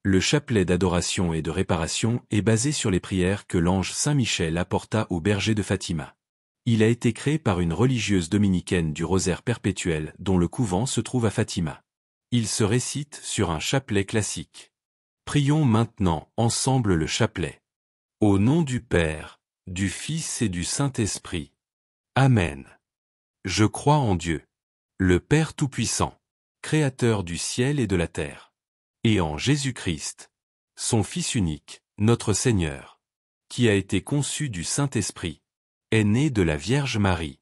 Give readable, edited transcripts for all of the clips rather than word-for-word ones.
Le chapelet d'adoration et de réparation est basé sur les prières que l'ange Saint Michel apporta au berger de Fatima. Il a été créé par une religieuse dominicaine du rosaire perpétuel dont le couvent se trouve à Fatima. Il se récite sur un chapelet classique. Prions maintenant ensemble le chapelet. Au nom du Père, du Fils et du Saint-Esprit. Amen. Je crois en Dieu, le Père Tout-Puissant, Créateur du ciel et de la terre, et en Jésus-Christ, son Fils unique, notre Seigneur, qui a été conçu du Saint-Esprit, est né de la Vierge Marie,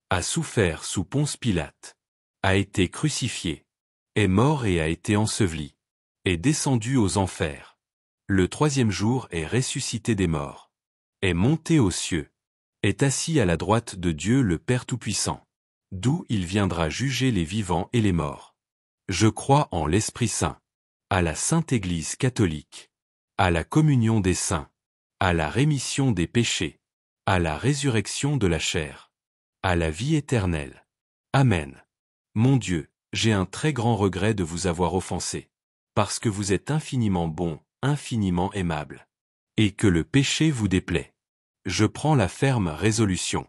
a souffert sous Ponce Pilate, a été crucifié, est mort et a été enseveli, est descendu aux enfers. Le troisième jour est ressuscité des morts, est monté aux cieux, est assis à la droite de Dieu le Père Tout-Puissant, d'où il viendra juger les vivants et les morts. Je crois en l'Esprit Saint, à la Sainte Église catholique, à la communion des saints, à la rémission des péchés, à la résurrection de la chair, à la vie éternelle. Amen. Mon Dieu, j'ai un très grand regret de vous avoir offensé, parce que vous êtes infiniment bon, infiniment aimable, et que le péché vous déplaît. Je prends la ferme résolution,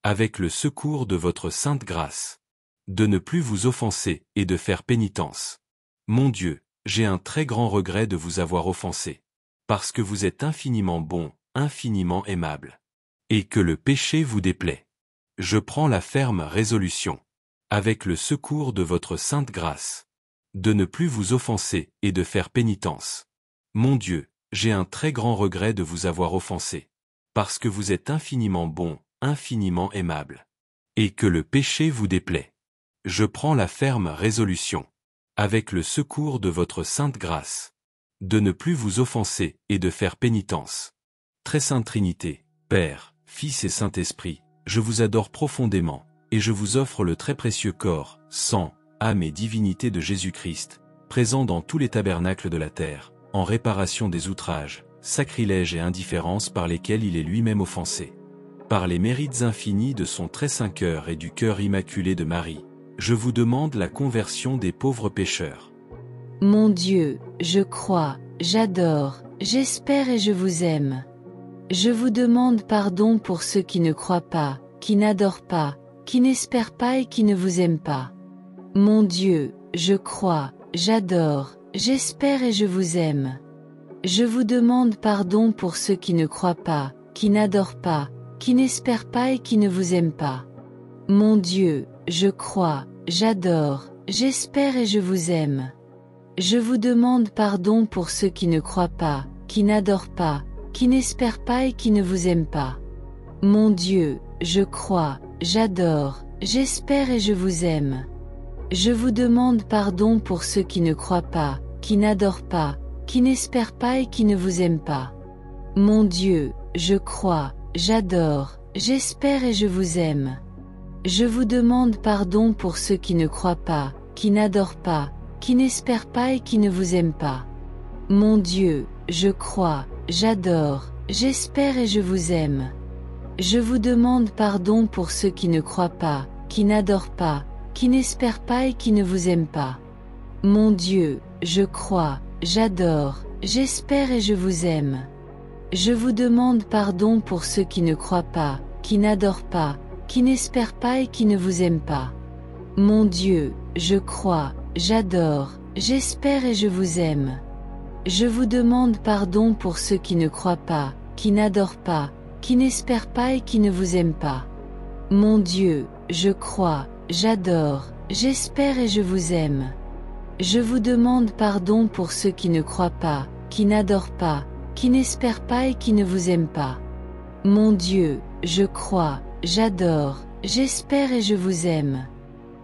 avec le secours de votre sainte grâce, de ne plus vous offenser et de faire pénitence. Mon Dieu, j'ai un très grand regret de vous avoir offensé, parce que vous êtes infiniment bon, infiniment aimable, et que le péché vous déplaît. Je prends la ferme résolution, avec le secours de votre sainte grâce, de ne plus vous offenser et de faire pénitence. Mon Dieu, j'ai un très grand regret de vous avoir offensé, parce que vous êtes infiniment bon, infiniment aimable, et que le péché vous déplaît. Je prends la ferme résolution, avec le secours de votre sainte grâce, de ne plus vous offenser et de faire pénitence. Très Sainte Trinité, Père, Fils et Saint-Esprit, je vous adore profondément, et je vous offre le très précieux corps, sang, âme et divinité de Jésus-Christ, présent dans tous les tabernacles de la terre, en réparation des outrages, sacrilèges et indifférences par lesquels il est lui-même offensé. Par les mérites infinis de son très saint cœur et du cœur immaculé de Marie, je vous demande la conversion des pauvres pécheurs. Mon Dieu, je crois, j'adore, j'espère et je vous aime. Je vous demande pardon pour ceux qui ne croient pas, qui n'adorent pas, qui n'espèrent pas et qui ne vous aiment pas. Mon Dieu, je crois, j'adore, j'espère et je vous aime. Je vous demande pardon pour ceux qui ne croient pas, qui n'adorent pas, qui n'espèrent pas et qui ne vous aiment pas. Mon Dieu, je crois, j'adore, j'espère et je vous aime. Je vous demande pardon pour ceux qui ne croient pas, qui n'adorent pas, qui n'espèrent pas et qui ne vous aiment pas. Mon Dieu, je crois, j'adore, j'espère et je vous aime. Je vous demande pardon pour ceux qui ne croient pas, qui n'adorent pas, qui n'espèrent pas et qui ne vous aiment pas. Mon Dieu, je crois, j'adore, j'espère et je vous aime. Je vous demande pardon pour ceux qui ne croient pas, qui n'adorent pas, qui n'espèrent pas et qui ne vous aiment pas. Mon Dieu, je crois, j'adore, j'espère et je vous aime. Je vous demande pardon pour ceux qui ne croient pas, qui n'adorent pas, qui n'espèrent pas et qui ne vous aiment pas. Mon Dieu, je crois, j'adore, j'espère et je vous aime. Je vous demande pardon pour ceux qui ne croient pas, qui n'adorent pas, qui n'espèrent pas et qui ne vous aiment pas. Mon Dieu, je crois, j'adore, j'espère et je vous aime. Je vous demande pardon pour ceux qui ne croient pas, qui n'adorent pas, qui n'espèrent pas et qui ne vous aiment pas. Mon Dieu, je crois, j'adore, j'espère et je vous aime. Je vous demande pardon pour ceux qui ne croient pas, qui n'adorent pas, qui n'espèrent pas et qui ne vous aiment pas. Mon Dieu, je crois, j'adore, j'espère et je vous aime.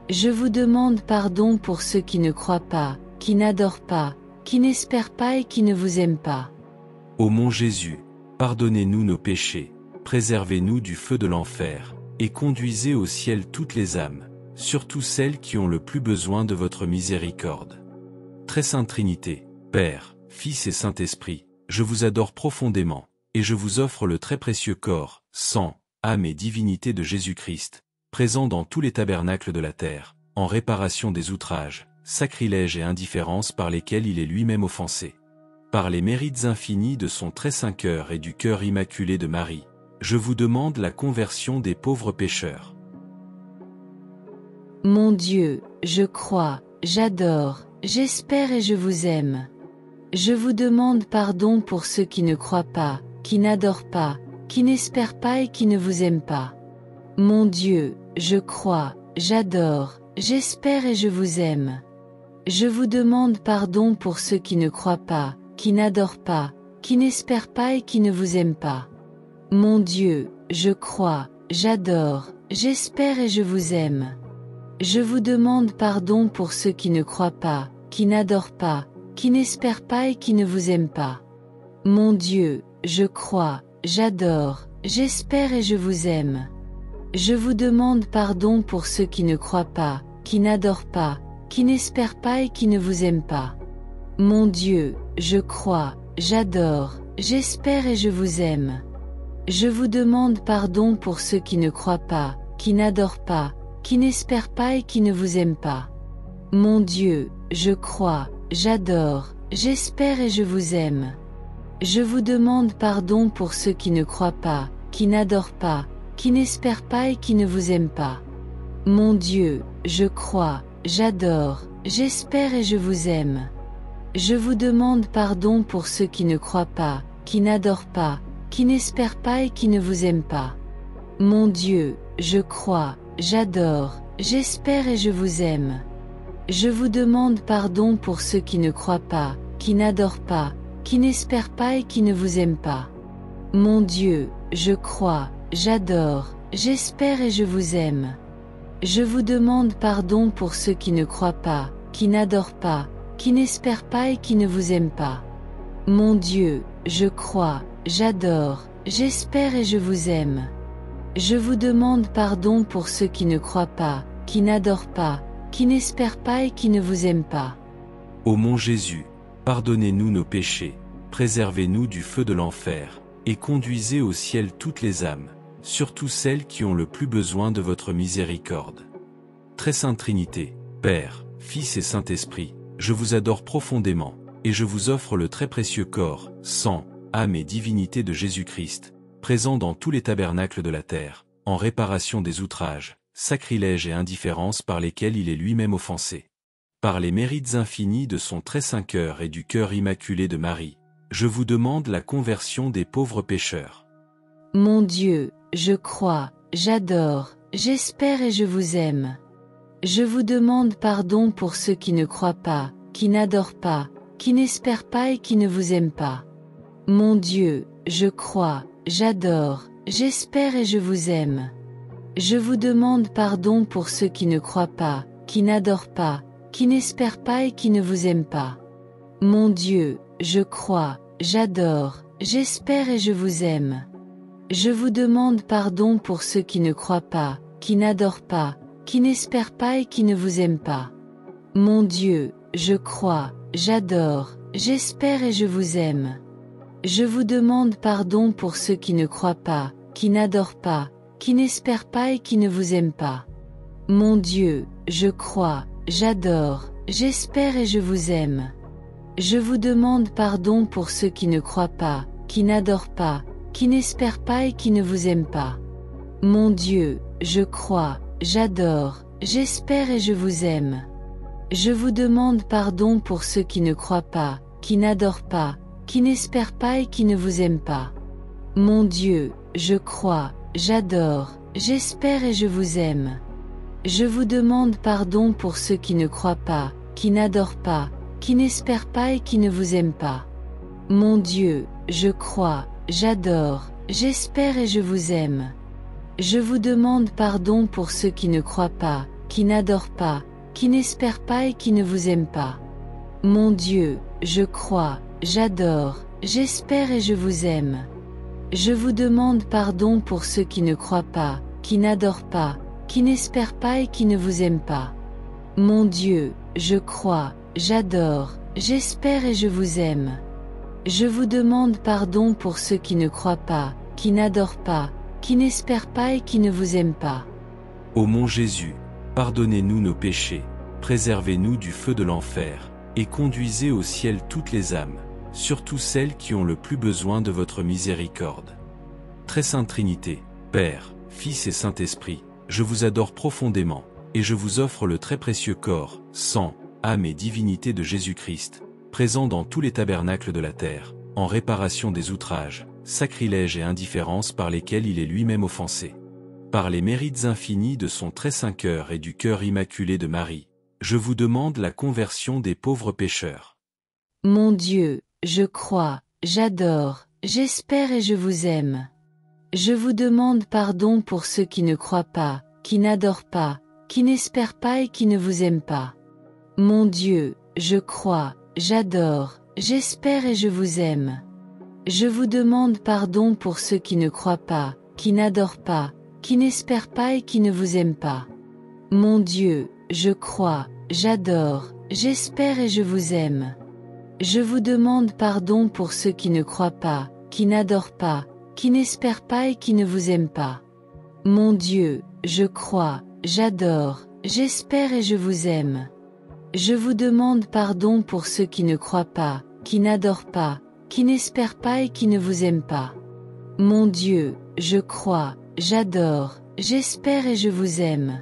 Je vous demande pardon pour ceux qui ne croient pas, qui n'adorent pas, qui n'espèrent pas et qui ne vous aiment pas. Ô mon Jésus, pardonnez-nous nos péchés, préservez-nous du feu de l'enfer, et conduisez au ciel toutes les âmes, surtout celles qui ont le plus besoin de votre miséricorde. Très Sainte Trinité, Père, Fils et Saint-Esprit, je vous adore profondément, et je vous offre le très précieux corps, sang, âme et divinité de Jésus-Christ, présent dans tous les tabernacles de la terre, en réparation des outrages, sacrilèges et indifférences par lesquels il est lui-même offensé. Par les mérites infinis de son très saint cœur et du cœur immaculé de Marie, je vous demande la conversion des pauvres pécheurs. Mon Dieu, je crois, j'adore, j'espère et je vous aime. Je vous demande pardon pour ceux qui ne croient pas, qui n'adorent pas, qui n'espèrent pas et qui ne vous aiment pas. Mon Dieu, je crois, j'adore, j'espère et je vous aime. Je vous demande pardon pour ceux qui ne croient pas, qui n'adorent pas, qui n'espèrent pas et qui ne vous aiment pas. Mon Dieu, je crois, j'adore, j'espère et je vous aime. Je vous demande pardon pour ceux qui ne croient pas, qui n'adorent pas, qui n'espèrent pas et qui ne vous aiment pas. Mon Dieu, je crois, j'adore, j'espère et je vous aime. Je vous demande pardon pour ceux qui ne croient pas, qui n'adorent pas, qui n'espèrent pas et qui ne vous aiment pas. Mon Dieu, je crois, j'adore, j'espère et je vous aime. Je vous demande pardon pour ceux qui ne croient pas, qui n'adorent pas, qui n'espèrent pas et qui ne vous aiment pas. Mon Dieu, je crois, j'adore, j'espère et je vous aime. Je vous demande pardon pour ceux qui ne croient pas, qui n'adorent pas, qui n'espèrent pas et qui ne vous aiment pas. Mon Dieu, je crois, j'adore, j'espère et je vous aime. Je vous demande pardon pour ceux qui ne croient pas, qui n'adorent pas, qui n'espèrent pas et qui ne vous aiment pas. Mon Dieu, je crois, j'adore, j'espère et je vous aime. Je vous demande pardon pour ceux qui ne croient pas, qui n'adorent pas, qui n'espèrent pas et qui ne vous aiment pas. Mon Dieu, je crois, j'adore, j'espère et je vous aime. Je vous demande pardon pour ceux qui ne croient pas, qui n'adorent pas, qui n'espèrent pas et qui ne vous aiment pas. Mon Dieu, je crois, j'adore, j'espère et je vous aime. Je vous demande pardon pour ceux qui ne croient pas, qui n'adorent pas, qui n'espèrent pas et qui ne vous aiment pas. Ô mon Jésus, pardonnez-nous nos péchés, préservez-nous du feu de l'enfer, et conduisez au ciel toutes les âmes, surtout celles qui ont le plus besoin de votre miséricorde. Très Sainte Trinité, Père, Fils et Saint-Esprit, je vous adore profondément, et je vous offre le très précieux corps, sang, âme et divinité de Jésus-Christ, présent dans tous les tabernacles de la terre, en réparation des outrages, sacrilèges et indifférences par lesquels il est lui-même offensé. Par les mérites infinis de son très saint cœur et du cœur immaculé de Marie, je vous demande la conversion des pauvres pécheurs. Mon Dieu, je crois, j'adore, j'espère et je vous aime. Je vous demande pardon pour ceux qui ne croient pas, qui n'adorent pas, qui n'espèrent pas et qui ne vous aiment pas. Mon Dieu, je crois, j'adore, j'espère et je vous aime. Je vous demande pardon pour ceux qui ne croient pas, qui n'adorent pas, qui n'espèrent pas et qui ne vous aiment pas. Mon Dieu, je crois, j'adore, j'espère et je vous aime. Je vous demande pardon pour ceux qui ne croient pas, qui n'adorent pas, qui n'espèrent pas et qui ne vous aiment pas. Mon Dieu, je crois, j'adore, j'espère et je vous aime. Je vous demande pardon pour ceux qui ne croient pas, qui n'adorent pas, qui n'espèrent pas et qui ne vous aiment pas. Mon Dieu, je crois, j'adore, j'espère et je vous aime. Je vous demande pardon pour ceux qui ne croient pas, qui n'adorent pas, qui n'espèrent pas et qui ne vous aiment pas. Mon Dieu, je crois, j'adore, j'espère et je vous aime. Je vous demande pardon pour ceux qui ne croient pas, qui n'adorent pas, qui n'espèrent pas et qui ne vous aiment pas. Mon Dieu, je crois, j'adore, j'espère et je vous aime. Je vous demande pardon pour ceux qui ne croient pas, qui n'adorent pas, qui n'espèrent pas et qui ne vous aiment pas. Mon Dieu, je crois, j'adore, j'espère et je vous aime. Je vous demande pardon pour ceux qui ne croient pas, qui n'adorent pas, qui n'espèrent pas et qui ne vous aiment pas. Mon Dieu, je crois, j'adore, j'espère et je vous aime. Je vous demande pardon pour ceux qui ne croient pas, qui n'adorent pas, qui n'espèrent pas et qui ne vous aiment pas. Mon Dieu, je crois, j'adore, j'espère et je vous aime. Je vous demande pardon pour ceux qui ne croient pas, qui n'adorent pas, qui n'espèrent pas et qui ne vous aiment pas. Ô mon Jésus, pardonnez-nous nos péchés, préservez-nous du feu de l'enfer, et conduisez au ciel toutes les âmes, surtout celles qui ont le plus besoin de votre miséricorde. Très Sainte Trinité, Père, Fils et Saint-Esprit, je vous adore profondément, et je vous offre le très précieux corps, sang, âme et divinité de Jésus-Christ, présent dans tous les tabernacles de la terre, en réparation des outrages, sacrilèges et indifférences par lesquels il est lui-même offensé. Par les mérites infinis de son très saint cœur et du cœur immaculé de Marie, je vous demande la conversion des pauvres pécheurs. Mon Dieu, je crois, j'adore, j'espère et je vous aime. Je vous demande pardon pour ceux qui ne croient pas, qui n'adorent pas, qui n'espèrent pas et qui ne vous aiment pas. Mon Dieu, je crois, j'adore, j'espère et je vous aime. Je vous demande pardon pour ceux qui ne croient pas, qui n'adorent pas, qui n'espèrent pas et qui ne vous aiment pas. Mon Dieu, je crois, j'adore, j'espère et je vous aime. Je vous demande pardon pour ceux qui ne croient pas, qui n'adorent pas, qui n'espèrent pas et qui ne vous aiment pas. Mon Dieu, je crois, j'adore, j'espère et je vous aime. Je vous demande pardon pour ceux qui ne croient pas, qui n'adorent pas, qui n'espèrent pas et qui ne vous aiment pas. Mon Dieu, je crois, j'adore, j'espère et je vous aime.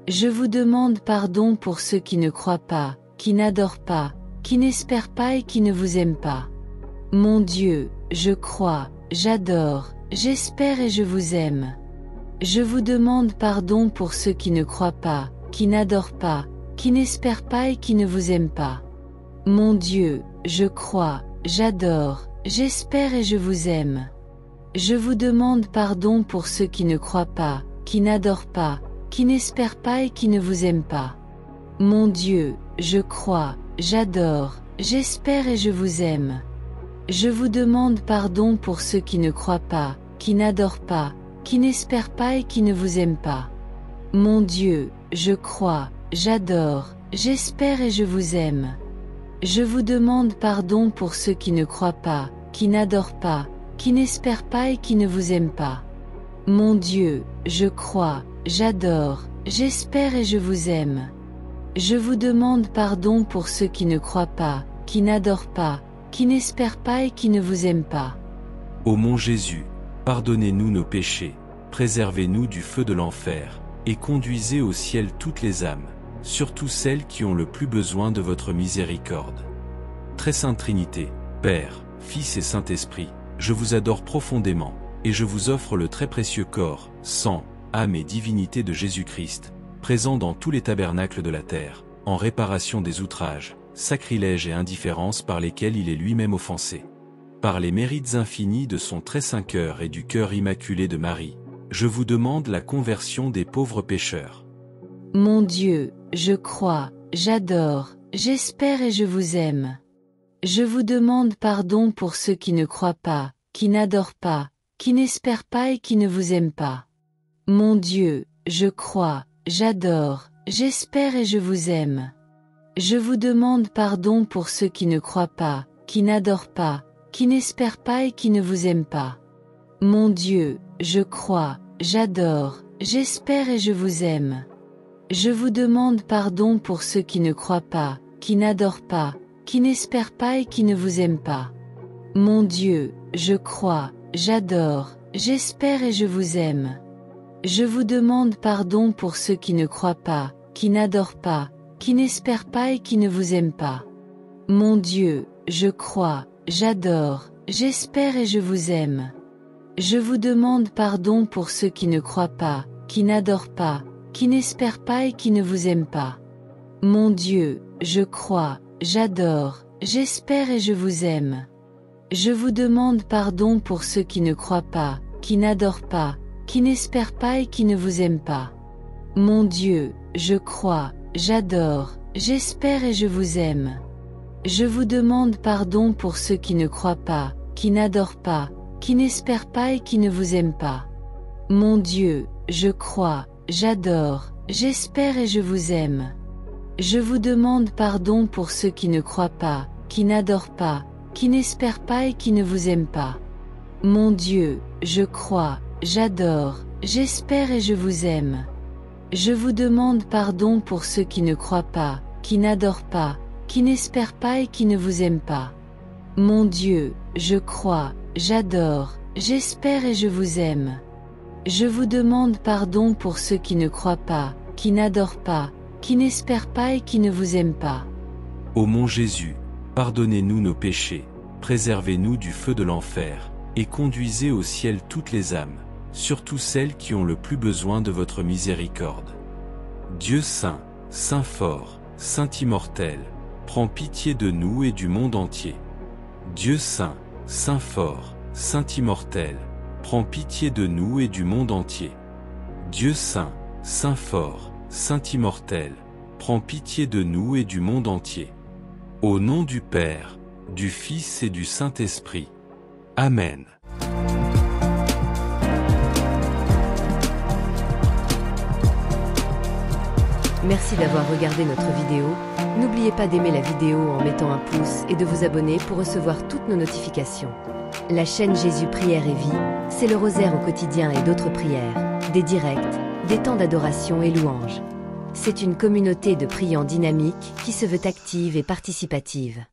Je vous demande pardon pour ceux qui ne croient pas, qui n'adorent pas, qui n'espèrent pas et qui ne vous aiment pas. Mon Dieu, je crois, j'adore, j'espère et je vous aime. Je vous demande pardon pour ceux qui ne croient pas, qui n'adorent pas, qui n'espèrent pas et qui ne vous aiment pas. Mon Dieu, je crois, j'adore, j'espère et je vous aime. Je vous demande pardon pour ceux qui ne croient pas, qui n'adorent pas, qui n'espèrent pas et qui ne vous aiment pas. Mon Dieu, je crois, j'adore, j'espère et je vous aime. Je vous demande pardon pour ceux qui ne croient pas, qui n'adorent pas, qui n'espèrent pas et qui ne vous aiment pas. Mon Dieu, je crois, j'adore, j'espère et je vous aime. Je vous demande pardon pour ceux qui ne croient pas, qui n'adorent pas, qui n'espèrent pas et qui ne vous aiment pas. Mon Dieu, je crois, j'adore, j'espère et je vous aime. Je vous demande pardon pour ceux qui ne croient pas, qui n'adorent pas, qui n'espèrent pas et qui ne vous aiment pas. Ô mon Jésus, pardonnez-nous nos péchés, préservez-nous du feu de l'enfer, et conduisez au ciel toutes les âmes, surtout celles qui ont le plus besoin de votre miséricorde. Très Sainte Trinité, Père, Fils et Saint-Esprit, je vous adore profondément, et je vous offre le très précieux corps, sang, âme et divinité de Jésus-Christ, présent dans tous les tabernacles de la terre, en réparation des outrages, sacrilèges et indifférences par lesquels il est lui-même offensé. Par les mérites infinis de son très saint cœur et du cœur immaculé de Marie, je vous demande la conversion des pauvres pécheurs. Mon Dieu, je crois, j'adore, j'espère et je vous aime. Je vous demande pardon pour ceux qui ne croient pas, qui n'adorent pas, qui n'espèrent pas et qui ne vous aiment pas. Mon Dieu, je crois, j'adore, j'espère et je vous aime. Je vous demande pardon pour ceux qui ne croient pas, qui n'adorent pas, qui n'espèrent pas et qui ne vous aiment pas. Mon Dieu, je crois, j'adore, j'espère et je vous aime. Je vous demande pardon pour ceux qui ne croient pas, qui n'adorent pas, qui n'espèrent pas et qui ne vous aiment pas. Mon Dieu, je crois, j'adore, j'espère et je vous aime. Je vous demande pardon pour ceux qui ne croient pas, qui n'adorent pas, qui n'espèrent pas et qui ne vous aiment pas. Mon Dieu, je crois, j'adore, j'espère et je vous aime. Je vous demande pardon pour ceux qui ne croient pas, qui n'adorent pas, qui n'espèrent pas et qui ne vous aiment pas. Mon Dieu, je crois, j'adore, j'espère et je vous aime. Je vous demande pardon pour ceux qui ne croient pas, qui n'adorent pas, qui n'espèrent pas et qui ne vous aiment pas. Mon Dieu, je crois, j'adore, j'espère et je vous aime. Je vous demande pardon pour ceux qui ne croient pas, qui n'adorent pas, qui n'espèrent pas et qui ne vous aiment pas. Mon Dieu, je crois, j'adore, j'espère et je vous aime. Je vous demande pardon pour ceux qui ne croient pas, qui n'adorent pas, qui n'espèrent pas et qui ne vous aiment pas. Mon Dieu, je crois, j'adore, j'espère et je vous aime. Je vous demande pardon pour ceux qui ne croient pas, qui n'adorent pas, qui n'espèrent pas et qui ne vous aiment pas. Mon Dieu, je crois, j'adore, j'espère et je vous aime. Je vous demande pardon pour ceux qui ne croient pas, qui n'adorent pas, qui n'espèrent pas et qui ne vous aiment pas. Ô mon Jésus, pardonnez-nous nos péchés, préservez-nous du feu de l'enfer, et conduisez au ciel toutes les âmes, surtout celles qui ont le plus besoin de votre miséricorde. Dieu saint, saint fort, saint immortel, prends pitié de nous et du monde entier. Dieu saint, saint fort, saint immortel, prends pitié de nous et du monde entier. Dieu saint, saint fort, saint immortel, prends pitié de nous et du monde entier. Au nom du Père, du Fils et du Saint-Esprit. Amen. Merci d'avoir regardé notre vidéo. N'oubliez pas d'aimer la vidéo en mettant un pouce et de vous abonner pour recevoir toutes nos notifications. La chaîne Jésus Prière et Vie, c'est le rosaire au quotidien et d'autres prières, des directs, des temps d'adoration et louanges. C'est une communauté de priants dynamique qui se veut active et participative.